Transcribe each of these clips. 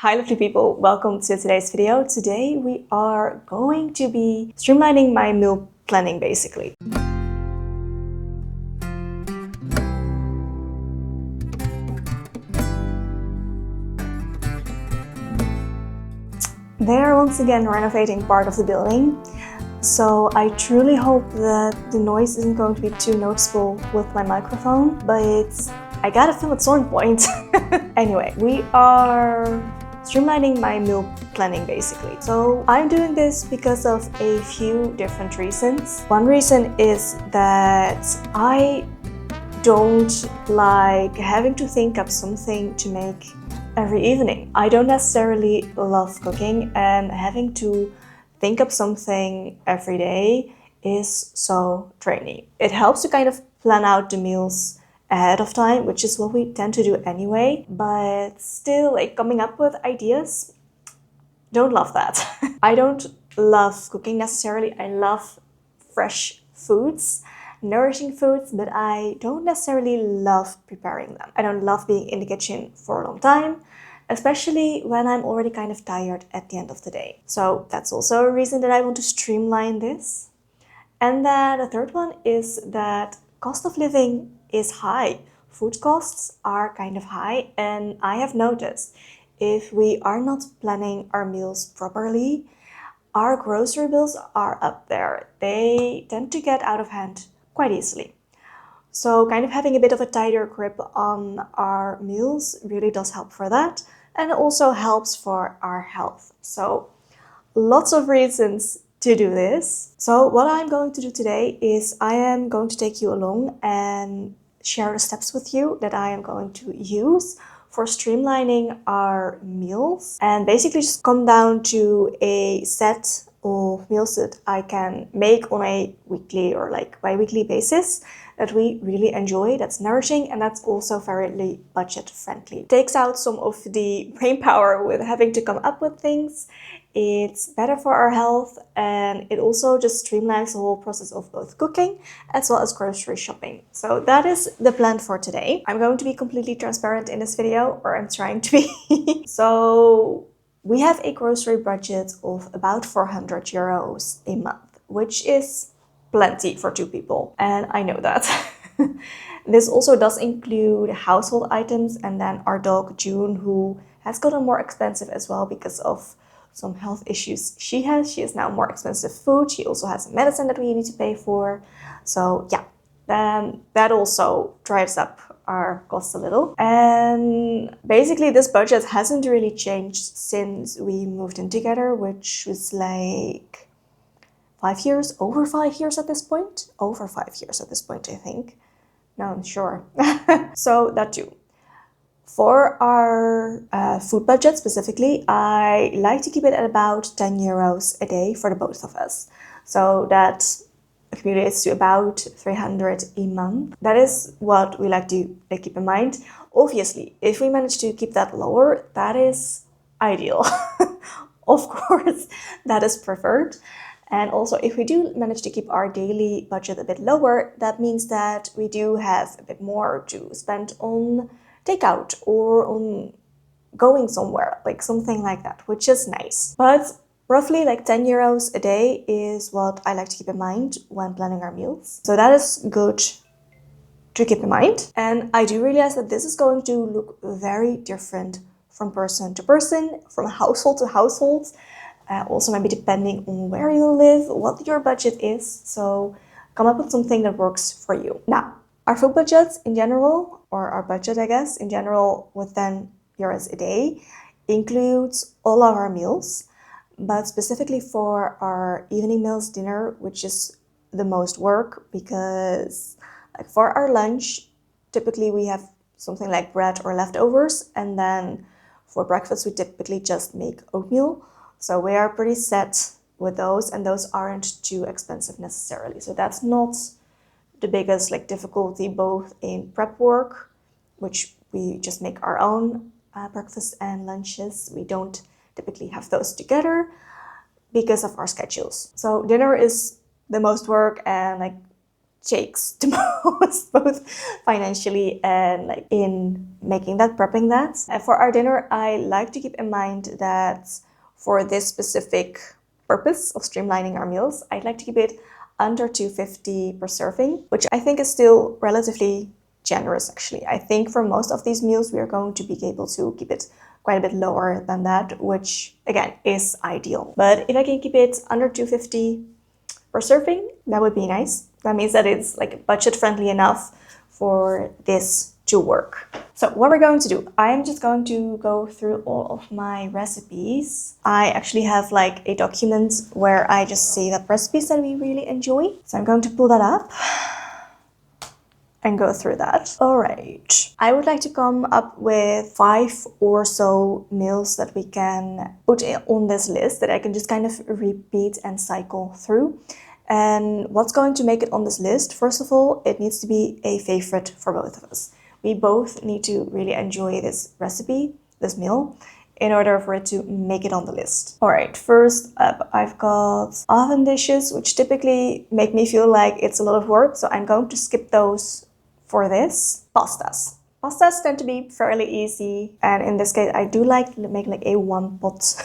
Hi lovely people, welcome to today's video. Today we are going to be streamlining my meal planning basically. They are once again renovating part of the building, so I truly hope that the noise isn't going to be too noticeable with my microphone, but I gotta film at some point. Anyway, we are streamlining my meal planning basically. So I'm doing this because of a few different reasons. One reason is that I don't like having to think up something to make every evening. I don't necessarily love cooking, and having to think up something every day is so draining. It helps to kind of plan out the meals ahead of time, which is what we tend to do anyway, but still, like, coming up with ideas, don't love that. I don't love cooking necessarily. I love fresh foods, nourishing foods, but I don't necessarily love preparing them. I don't love being in the kitchen for a long time, especially when I'm already kind of tired at the end of the day. So that's also a reason that I want to streamline this. And then the third one is that cost of living is high. Food costs are kind of high, and I have noticed if we are not planning our meals properly, our grocery bills are up there. They tend to get out of hand quite easily. So kind of having a bit of a tighter grip on our meals really does help for that, and it also helps for our health. So lots of reasons to do this. So what I'm going to do today is I am going to take you along and share the steps with you that I am going to use for streamlining our meals, and basically just come down to a set of meals that I can make on a weekly or like bi-weekly basis that we really enjoy, that's nourishing, and that's also fairly budget friendly. It takes out some of the brain power with having to come up with things. It's better for our health, and it also just streamlines the whole process of both cooking as well as grocery shopping. So that is the plan for today. I'm going to be completely transparent in this video, or I'm trying to be. So we have a grocery budget of about 400 euros a month, which is plenty for two people, and I know that. This also does include household items, and then our dog June, who has gotten more expensive as well because of some health issues she has. She is now more expensive food. She also has medicine that we need to pay for. So yeah, then that also drives up our costs a little. And basically this budget hasn't really changed since we moved in together, which was like 5 years, over 5 years at this point. Over 5 years at this point, I think. No, I'm sure. So that too. For our food budget specifically, I like to keep it at about 10 euros a day for the both of us. So that accumulates to about 300 a month. That is what we like to keep in mind. Obviously, if we manage to keep that lower, that is ideal. Of course, that is preferred. And also, if we do manage to keep our daily budget a bit lower, that means that we do have a bit more to spend on takeout or on going somewhere, like something like that, which is nice. But roughly like 10 euros a day is what I like to keep in mind when planning our meals. So that is good to keep in mind. And I do realize that this is going to look very different from person to person, from household to household. Also maybe depending on where you live, what your budget is. So come up with something that works for you. Now, our food budget in general, or our budget I guess, in general with 10 euros a day, includes all of our meals, but specifically for our evening meals, dinner, which is the most work, because like for our lunch, typically we have something like bread or leftovers, and then for breakfast we typically just make oatmeal. So we are pretty set with those, and those aren't too expensive necessarily. So that's not the biggest difficulty, both in prep work, which we just make our own breakfast and lunches. We don't typically have those together because of our schedules. So dinner is the most work, and takes the most, both financially and like in making that, prepping that. And for our dinner, I like to keep in mind that for this specific purpose of streamlining our meals, I'd like to keep it under 250 per serving, which I think is still relatively generous actually. I think for most of these meals, we are going to be able to keep it quite a bit lower than that, which again is ideal. But if I can keep it under 250 per serving, that would be nice. That means that it's like budget friendly enough for this to work. So what we're going to do, I am just going to go through all of my recipes. I actually have like a document where I just save up recipes that we really enjoy. So I'm going to pull that up and go through that. All right. I would like to come up with 5 or so meals that we can put on this list that I can just kind of repeat and cycle through. And what's going to make it on this list? First of all, it needs to be a favorite for both of us. We both need to really enjoy this recipe, this meal, in order for it to make it on the list. All right, first up, I've got oven dishes, which typically make me feel like it's a lot of work, so I'm going to skip those for this. Pastas. Pastas tend to be fairly easy, and in this case, I do like to make like a one-pot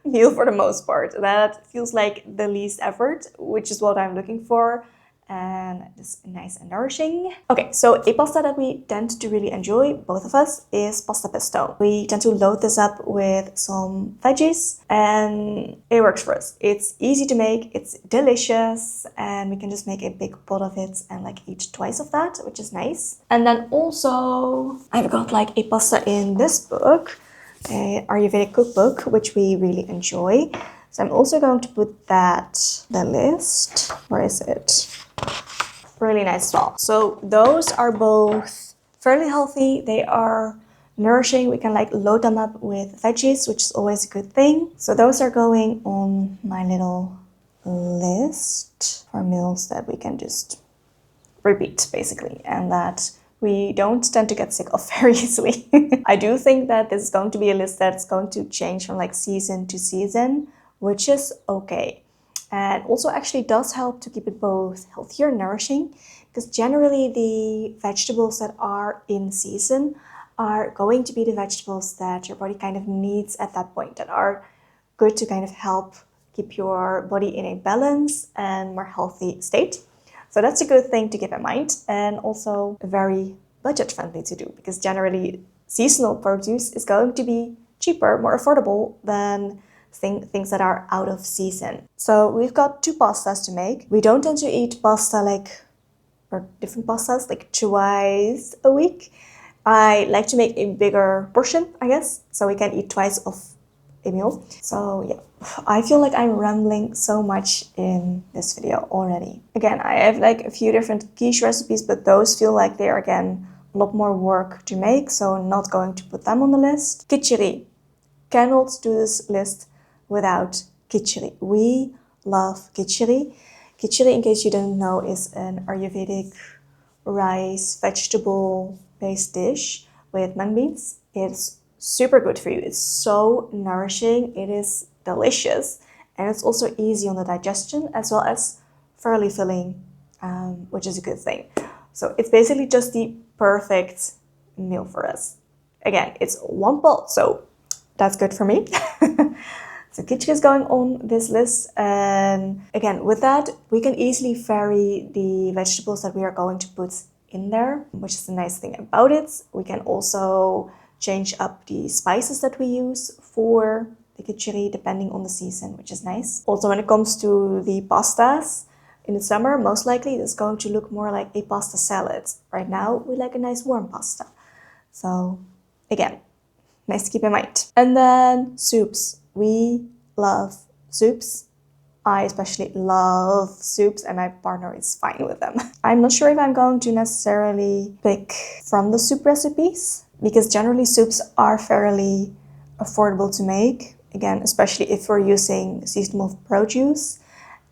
meal for the most part. That feels like the least effort, which is what I'm looking for. And it's nice and nourishing. Okay, so a pasta that we tend to really enjoy, both of us, is pasta pesto. We tend to load this up with some veggies and it works for us. It's easy to make, it's delicious, and we can just make a big pot of it and like eat twice of that, which is nice. And then also, I've got like a pasta in this book, a Ayurvedic cookbook, which we really enjoy. So I'm also going to put that, the list, where is it? Really nice as well. So those are both fairly healthy. They are nourishing. We can like load them up with veggies, which is always a good thing. So those are going on my little list for meals that we can just repeat basically, and that we don't tend to get sick of very easily. I do think that this is going to be a list that's going to change from like season to season, which is okay. And also actually does help to keep it both healthier and nourishing, because generally the vegetables that are in season are going to be the vegetables that your body kind of needs at that point, that are good to kind of help keep your body in a balanced and more healthy state. So that's a good thing to keep in mind, and also very budget friendly to do, because generally seasonal produce is going to be cheaper, more affordable than things that are out of season. So we've got 2 pastas to make. We don't tend to eat pasta or different pastas like twice a week. I like to make a bigger portion, I guess, so we can eat twice of a meal. So yeah, I feel like I'm rambling so much in this video already. Again, I have like a few different quiche recipes, but those feel like they're again a lot more work to make, so I'm not going to put them on the list. Khichdi. Cannot do this list without khichdi. We love khichdi. Khichdi, in case you don't know, is an Ayurvedic rice, vegetable-based dish with mung beans. It's super good for you. It's so nourishing. It is delicious. And it's also easy on the digestion, as well as fairly filling, which is a good thing. So it's basically just the perfect meal for us. Again, it's one pot, so that's good for me. So khichdi is going on this list, and again, with that, we can easily vary the vegetables that we are going to put in there, which is the nice thing about it. We can also change up the spices that we use for the khichdi depending on the season, which is nice. Also, when it comes to the pastas, in the summer, most likely it's going to look more like a pasta salad. Right now, we like a nice warm pasta. So again, nice to keep in mind. And then soups. We love soups. I especially love soups, and my partner is fine with them. I'm not sure if I'm going to necessarily pick from the soup recipes, because generally soups are fairly affordable to make. Again, especially if we're using seasonal produce,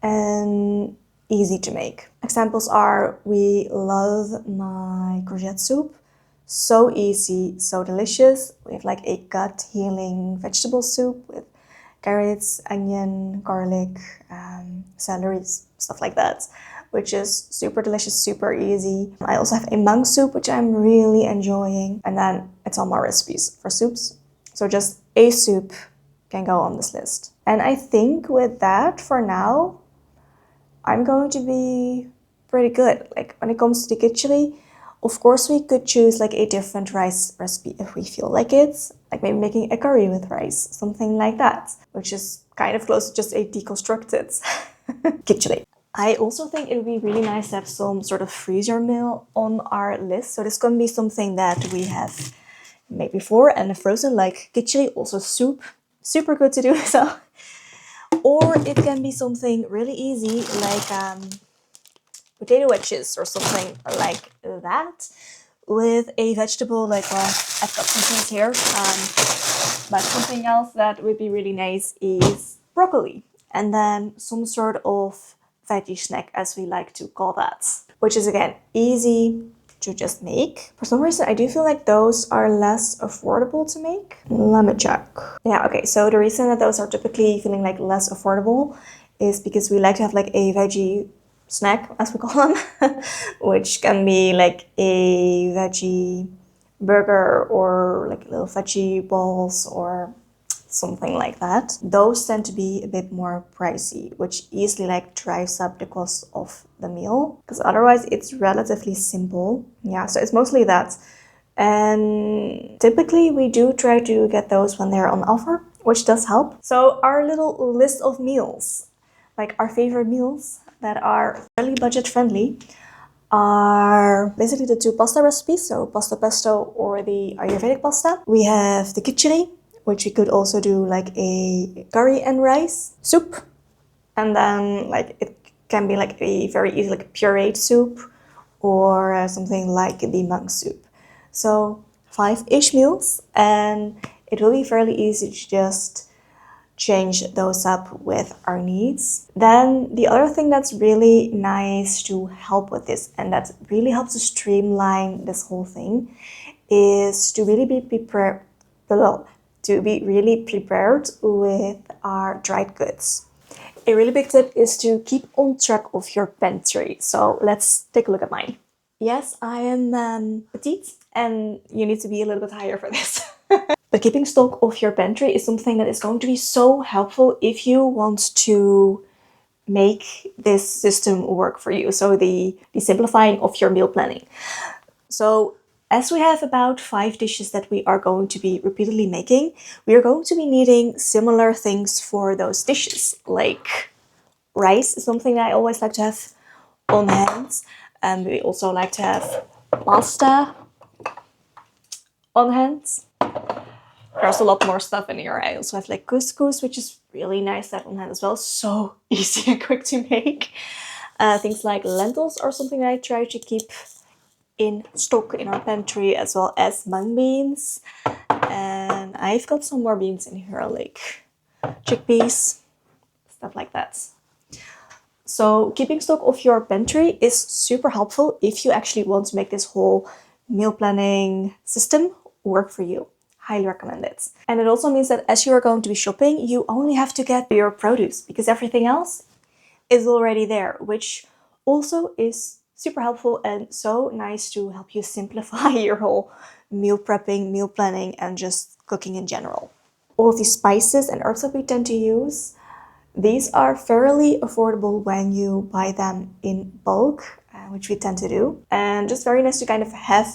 and easy to make. Examples are, we love my courgette soup. So easy, so delicious. We have like a gut healing vegetable soup with carrots, onion, garlic, celery, stuff like that. which is super delicious, super easy. I also have a mung soup, which I'm really enjoying. And then it's all more recipes for soups. So just a soup can go on this list. And I think with that, for now, I'm going to be pretty good. Like when it comes to the khichdi, of course we could choose like a different rice recipe if we feel like it. Like maybe making a curry with rice, something like that, which is kind of close to just a deconstructed khichdi. I also think it would be really nice to have some sort of freezer meal on our list. So this can be something that we have made before and frozen, like khichdi, also soup, super good to do so. Or it can be something really easy like potato wedges or something like that with a vegetable. Like, well, I've got some things here, but something else that would be really nice is broccoli, and then some sort of veggie snack, as we like to call that, which is again easy to just make. For some reason, I do feel like those are less affordable to make. Let me check. Yeah, okay, so the reason that those are typically feeling like less affordable is because we like to have like a veggie snack, as we call them, which can be like a veggie burger or like little veggie balls or something like that. Those tend to be a bit more pricey, which easily like drives up the cost of the meal, because otherwise it's relatively simple. Yeah, so it's mostly that. And typically we do try to get those when they're on offer, which does help. So our little list of meals, like our favorite meals that are fairly budget friendly, are basically the two pasta recipes, so pasta pesto or the Ayurvedic pasta. We have the khichdi, which we could also do like a curry and rice soup. And then like it can be like a very easy like pureed soup or something like the mung soup. So 5-ish meals, and it will be fairly easy to just change those up with our needs. Then the other thing that's really nice to help with this, and that really helps to streamline this whole thing, is to really be prepared with our dried goods. A really big tip is to keep on track of your pantry. So let's take a look at mine. Yes, I am petite, and you need to be a little bit higher for this. But keeping stock of your pantry is something that is going to be so helpful if you want to make this system work for you. So the simplifying of your meal planning. So as we have about 5 dishes that we are going to be repeatedly making, we are going to be needing similar things for those dishes. Like rice is something that I always like to have on hand. And we also like to have pasta on hand. There's a lot more stuff in here. I also have like couscous, which is really nice to have on hand as well. So easy and quick to make. Things like lentils are something that I try to keep in stock in our pantry, as well as mung beans. And I've got some more beans in here, like chickpeas, stuff like that. So keeping stock of your pantry is super helpful if you actually want to make this whole meal planning system work for you. Highly recommend it. And it also means that as you are going to be shopping, you only have to get your produce, because everything else is already there, which also is super helpful and so nice to help you simplify your whole meal prepping, meal planning, and just cooking in general. All of these spices and herbs that we tend to use, these are fairly affordable when you buy them in bulk, which we tend to do. And just very nice to kind of have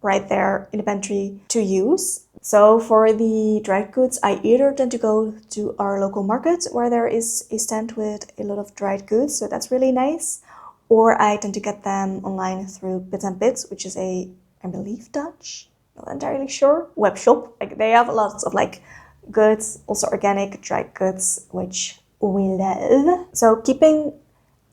right there in the pantry to use. So for the dried goods, I either tend to go to our local market where there is a stand with a lot of dried goods, so that's really nice. Or I tend to get them online through Bits and Bits, which is a, I believe, Dutch, not entirely sure, web shop. Like they have lots of like goods, also organic dried goods, which we love. So keeping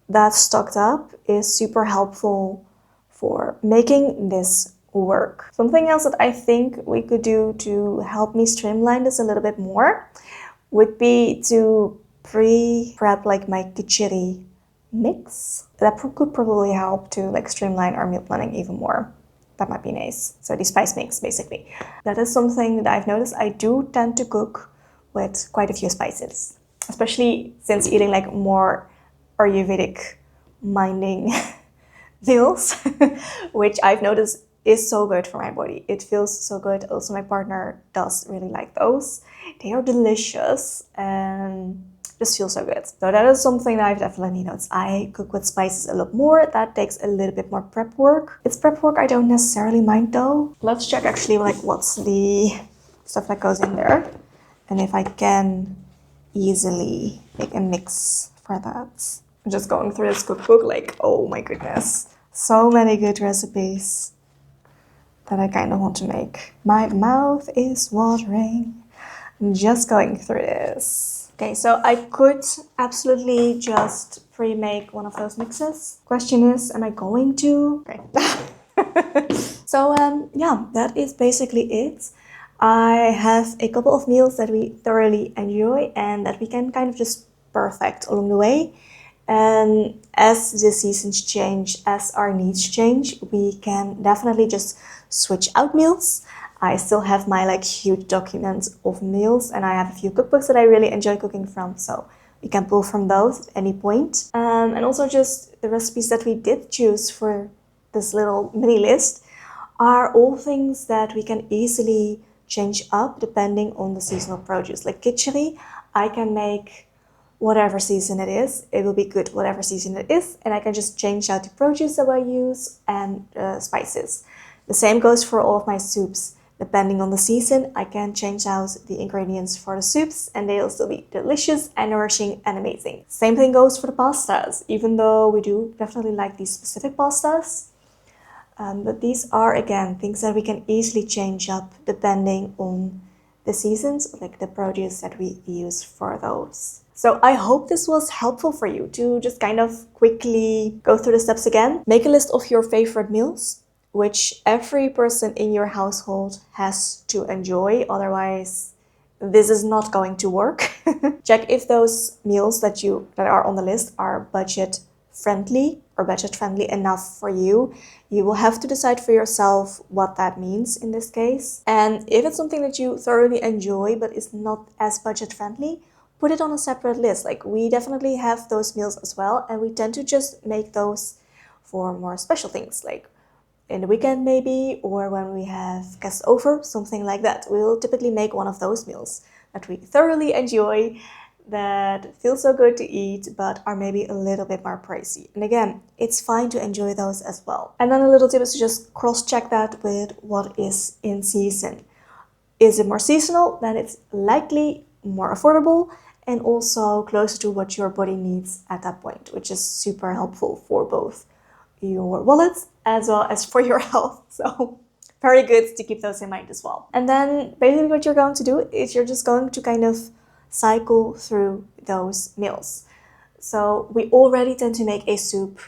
that stocked up is super helpful for making this work. Something else that I think we could do to help me streamline this a little bit more would be to pre-prep like my khichdi mix. That could probably help to like streamline our meal planning even more. That might be nice. So the spice mix, basically. That is something that I've noticed. I do tend to cook with quite a few spices, especially since eating like more Ayurvedic minding meals, which I've noticed is so good for my body. It feels so good. Also, my partner does really like those. They are delicious and just feel so good. So that is something that I've definitely noticed. I cook with spices a lot more. That takes a little bit more prep work. It's prep work I don't necessarily mind though. Let's check actually like what's the stuff that goes in there and if I can easily make a mix for that. I'm just going through this cookbook like, oh my goodness. So many good recipes that I kind of want to make. My mouth is watering. I'm just going through this. Okay, so I could absolutely just pre-make one of those mixes. Question is, am I going to? Okay. So yeah, that is basically it. I have a couple of meals that we thoroughly enjoy and that we can kind of just perfect along the way. And as the seasons change, as our needs change, we can definitely just switch out meals. I still have my like huge document of meals and I have a few cookbooks that I really enjoy cooking from, so you can pull from those at any point. And also just the recipes that we did choose for this little mini list are all things that we can easily change up depending on the seasonal produce. Like khichdi, I can make whatever season it is. It will be good whatever season it is, and I can just change out the produce that I use and spices. The same goes for all of my soups. Depending on the season, I can change out the ingredients for the soups and they'll still be delicious and nourishing and amazing. Same thing goes for the pastas, even though we do definitely like these specific pastas. But these are, again, things that we can easily change up depending on the seasons, like the produce that we use for those. So I hope this was helpful for you to just kind of quickly go through the steps again. Make a list of your favorite meals, which every person in your household has to enjoy, otherwise this is not going to work. Check if those meals that are on the list are budget friendly or budget friendly enough for you. You will have to decide for yourself what that means in this case. And if it's something that you thoroughly enjoy but is not as budget friendly, put it on a separate list. Like, we definitely have those meals as well, and we tend to just make those for more special things, like in the weekend maybe, or when we have guests over, something like that. We will typically make one of those meals that we thoroughly enjoy, that feel so good to eat, but are maybe a little bit more pricey. And again, it's fine to enjoy those as well. And then a little tip is to just cross-check that with what is in season. Is it more seasonal? Then it's likely more affordable and also closer to what your body needs at that point, which is super helpful for both your wallet as well as for your health. So very good to keep those in mind as well. And then basically what you're going to do is you're just going to kind of cycle through those meals. So we already tend to make a soup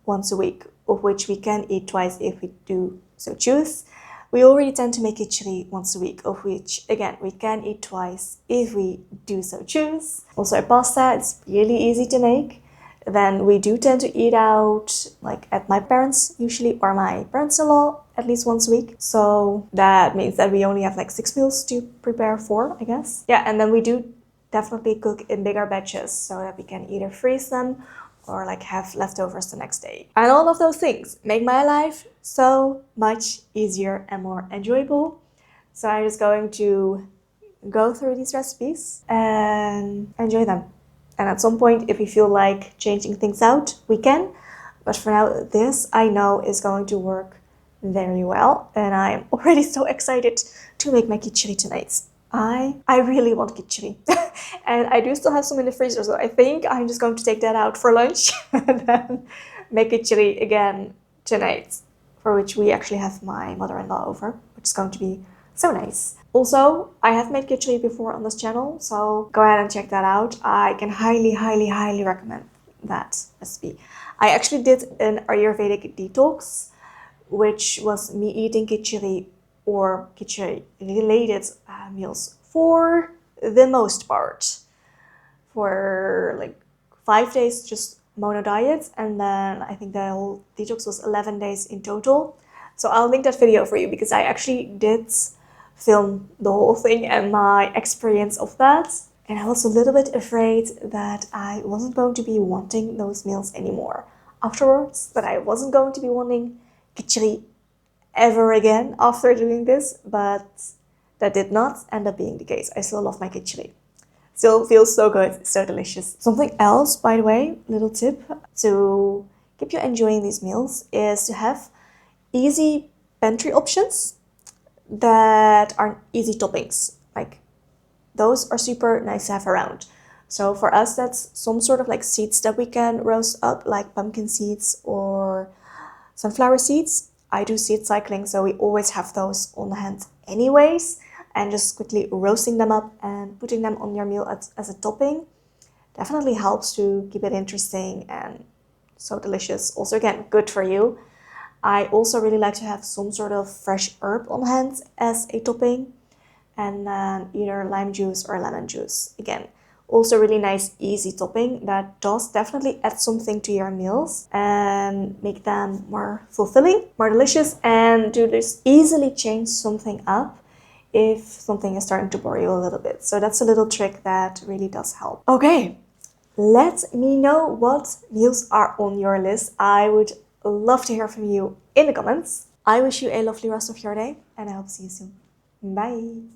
once a week, of which we can eat twice if we do so choose. We already tend to make khichdi once a week, of which, again, we can eat twice if we do so choose. Also, a pasta, it's really easy to make. Then we do tend to eat out, like at my parents' usually, or my parents-in-law, at least once a week. So that means that we only have like 6 meals to prepare for, I guess. Yeah, and then we do definitely cook in bigger batches so that we can either freeze them or like have leftovers the next day. And all of those things make my life so much easier and more enjoyable. So I'm just going to go through these recipes and enjoy them. And at some point, if we feel like changing things out, we can. But for now, this I know is going to work very well. And I'm already so excited to make my khichdi tonight. I really want khichdi. And I do still have some in the freezer, so I think I'm just going to take that out for lunch and then make khichdi again tonight, for which we actually have my mother-in-law over, which is going to be so nice. Also, I have made khichdi before on this channel, so go ahead and check that out. I can highly, highly, highly recommend that recipe. I actually did an Ayurvedic detox, which was me eating khichdi or khichdi related meals for the most part, for like 5 days just mono diet, and then I think the whole detox was 11 days in total. So I'll link that video for you because I actually did film the whole thing and my experience of that, and I was a little bit afraid that I wasn't going to be wanting those meals anymore afterwards that I wasn't going to be wanting khichdi ever again after doing this, but that did not end up being the case. I still love my khichdi. Still feels so good, so delicious. Something else, by the way, little tip to keep you enjoying these meals is to have easy pantry options that are easy toppings. Like those are super nice to have around. So for us, that's some sort of like seeds that we can roast up, like pumpkin seeds or sunflower seeds. I do seed cycling, so we always have those on hand anyways. And just quickly roasting them up and putting them on your meal as a topping definitely helps to keep it interesting and so delicious. Also, again, good for you. I also really like to have some sort of fresh herb on hand as a topping, and then either lime juice or lemon juice. Again, also really nice, easy topping that does definitely add something to your meals and make them more fulfilling, more delicious, and to just easily change something up if something is starting to bore you a little bit. So that's a little trick that really does help. Okay, let me know what meals are on your list. I would love to hear from you in the comments. I wish you a lovely rest of your day, and I hope to see you soon. Bye!